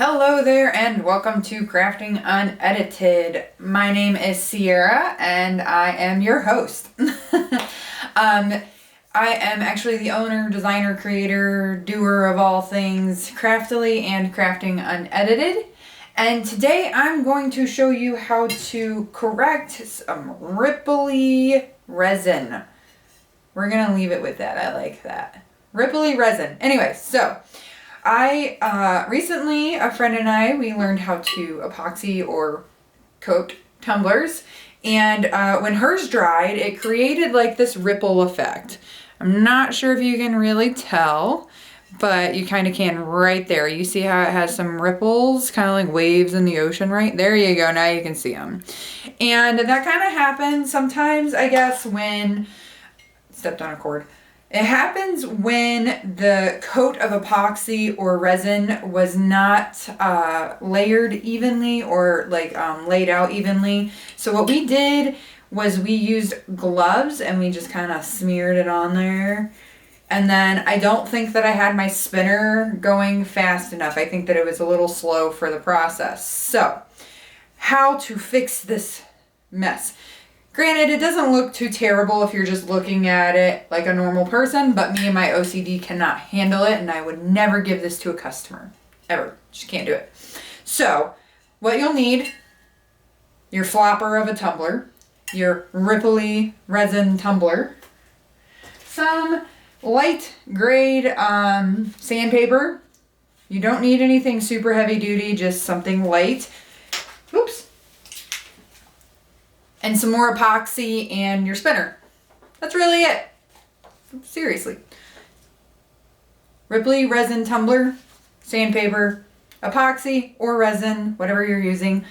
Hello there and welcome to Crafting Unedited. My name is Sierra and I am your host. I am actually the owner, designer, creator, doer of all things craftily and crafting unedited. And today I'm going to show you how to correct some ripply resin. We're going to leave it with that. I like that. Ripply resin. Anyway, so recently, a friend and I, we learned how to epoxy or coat tumblers, and when hers dried, it created like this ripple effect. I'm not sure if you can really tell, but you kind of can right there. You see how it has some ripples, kind of like waves in the ocean, right? There you go, now you can see them. And that kind of happens sometimes, I guess, when, stepped on a cord. It happens when the coat of epoxy or resin was not layered evenly or like laid out evenly. So what we did was we used gloves and we just kind of smeared it on there. And then I don't think that I had my spinner going fast enough. I think that it was a little slow for the process. So how to fix this mess? Granted, it doesn't look too terrible if you're just looking at it like a normal person, but me and my OCD cannot handle it, and I would never give this to a customer. Ever. Just can't do it. So, what you'll need, your flopper of a tumbler, your ripply resin tumbler, some light grade sandpaper. You don't need anything super heavy duty, just something light. Oops. And some more epoxy and your spinner. That's really it. Seriously. Ripply resin tumbler, sandpaper, epoxy or resin, whatever you're using.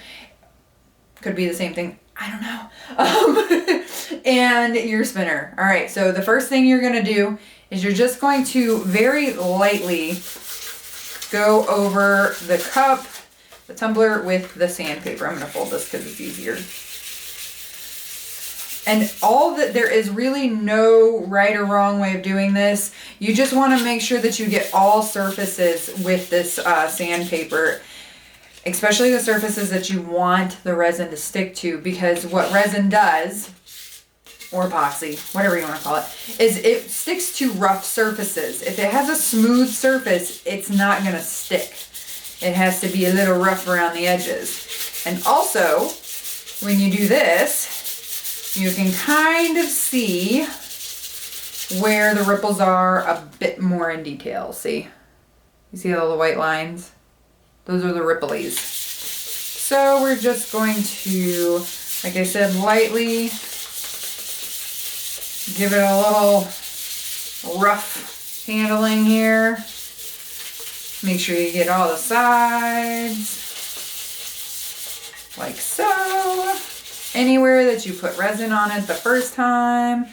Could be the same thing. I don't know. And your spinner. All right, so the first thing you're gonna do is you're just going to very lightly go over the cup, the tumbler with the sandpaper. I'm gonna fold this because it's easier. And all that, there is really no right or wrong way of doing this. You just want to make sure that you get all surfaces with this sandpaper, especially the surfaces that you want the resin to stick to, because what resin does, or epoxy, whatever you want to call it, is it sticks to rough surfaces. If it has a smooth surface, it's not going to stick. It has to be a little rough around the edges. And also, when you do this, you can kind of see where the ripples are a bit more in detail. See? You see all the white lines? Those are the ripplies. So we're just going to, like I said, lightly give it a little rough handling here. Make sure you get all the sides, like so. Anywhere that you put resin on it the first time.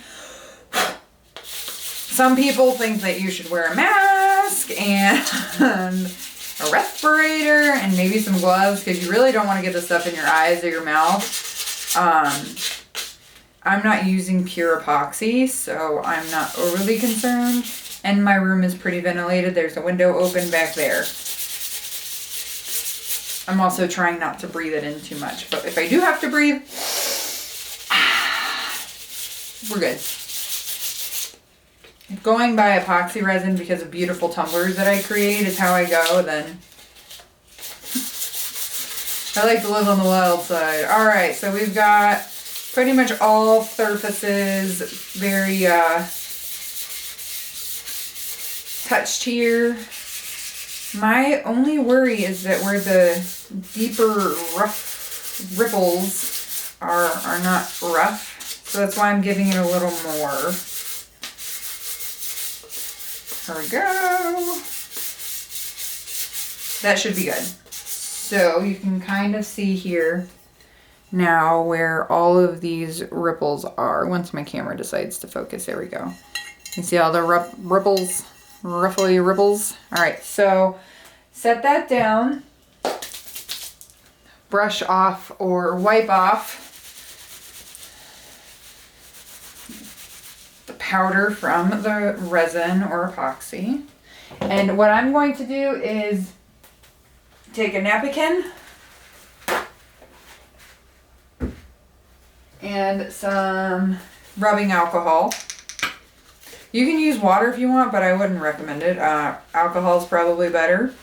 Some people think that you should wear a mask and a respirator and maybe some gloves because you really don't want to get the stuff in your eyes or your mouth. I'm not using pure epoxy, so I'm not overly concerned. And my room is pretty ventilated. There's a window open back there. I'm also trying not to breathe it in too much, but if I do have to breathe, we're good. If going by epoxy resin because of beautiful tumblers that I create is how I go, then I like to live on the wild side. All right, so we've got pretty much all surfaces very touched here. My only worry is that where the deeper rough ripples are not rough. So that's why I'm giving it a little more. There we go. That should be good. So you can kind of see here now where all of these ripples are. Once my camera decides to focus, there we go. You see all the ripples? Roughly ripples. All right, so set that down, brush off or wipe off the powder from the resin or epoxy. And what I'm going to do is take a napkin and some rubbing alcohol. You can use water if you want, but I wouldn't recommend it. Alcohol is probably better.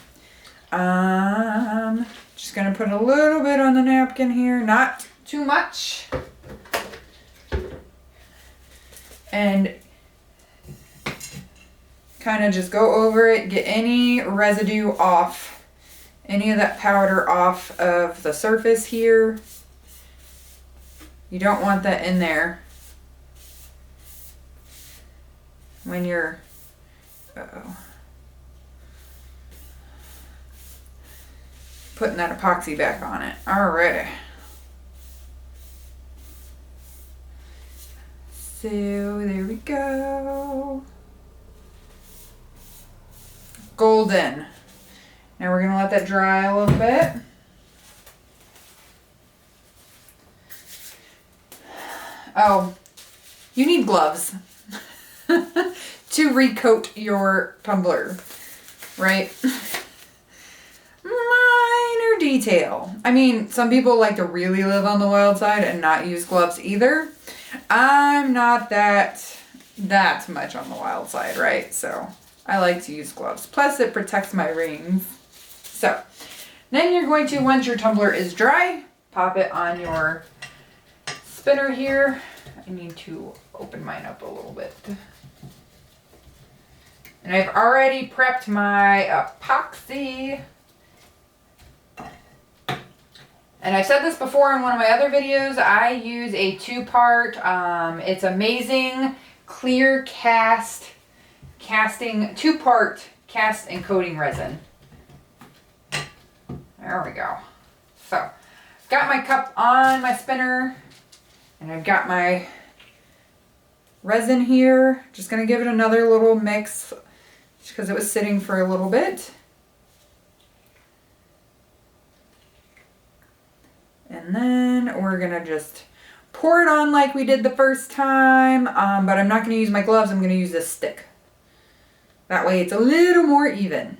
Just gonna put a little bit on the napkin here, not too much. And kind of just go over it, get any residue off, any of that powder off of the surface here. You don't want that in there when you're, putting that epoxy back on it. Alrighty. So there we go. Golden. Now we're gonna let that dry a little bit. Oh, you need gloves to recoat your tumbler, right? Minor detail. I mean, some people like to really live on the wild side and not use gloves either. I'm not that much on the wild side, right? So I like to use gloves. Plus it protects my rings. So then you're going to, once your tumbler is dry, pop it on your spinner here. I need to open mine up a little bit. And I've already prepped my epoxy. And I've said this before in one of my other videos, I use a 2-part, it's amazing clear casting 2-part cast and coating resin. There we go. So, got my cup on my spinner, and I've got my resin here. Just gonna give it another little mix, just because it was sitting for a little bit. And then we're gonna just pour it on like we did the first time, but I'm not gonna use my gloves, I'm gonna use this stick. That way it's a little more even.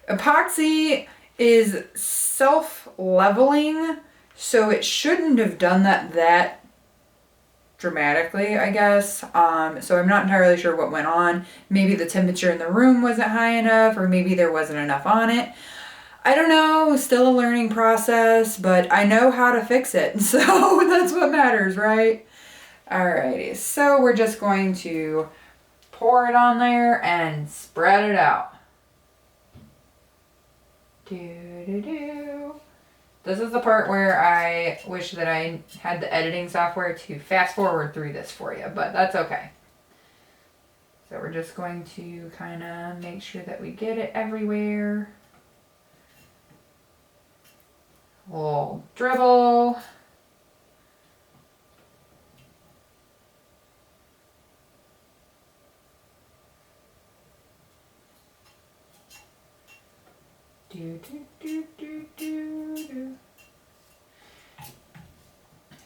Epoxy is self-leveling, so it shouldn't have done that dramatically, I guess. So I'm not entirely sure what went on. Maybe the temperature in the room wasn't high enough, or maybe there wasn't enough on it. I don't know, still a learning process, but I know how to fix it, so that's what matters, right? Alrighty, so we're just going to pour it on there and spread it out. This is the part where I wish that I had the editing software to fast forward through this for you, but that's okay. So we're just going to kind of make sure that we get it everywhere. A little dribble.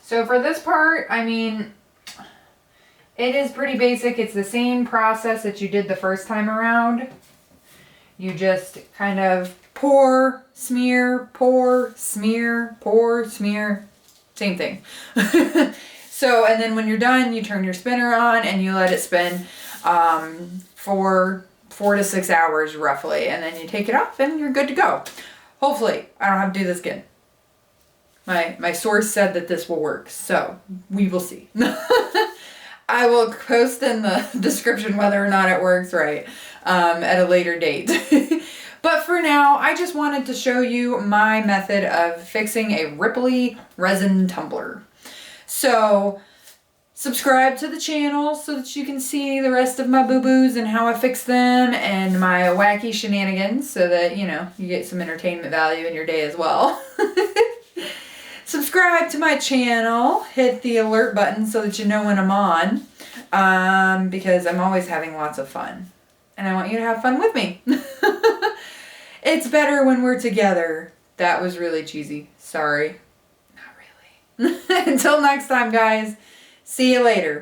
So for this part, I mean, it is pretty basic. It's the same process that you did the first time around. You just kind of pour, smear, pour, smear, pour, smear. Same thing. So, and then when you're done, you turn your spinner on and you let it spin for 4 to 6 hours roughly, and then you take it off and you're good to go. Hopefully, I don't have to do this again. My source said that this will work, so we will see. I will post in the description whether or not it works right at a later date. But for now, I just wanted to show you my method of fixing a ripply resin tumbler. So subscribe to the channel so that you can see the rest of my boo-boos and how I fix them and my wacky shenanigans so that, you know, you get some entertainment value in your day as well. Subscribe to my channel, hit the alert button so that you know when I'm on, because I'm always having lots of fun and I want you to have fun with me. It's better when we're together. That was really cheesy. Sorry. Not really. Until next time, guys. See you later.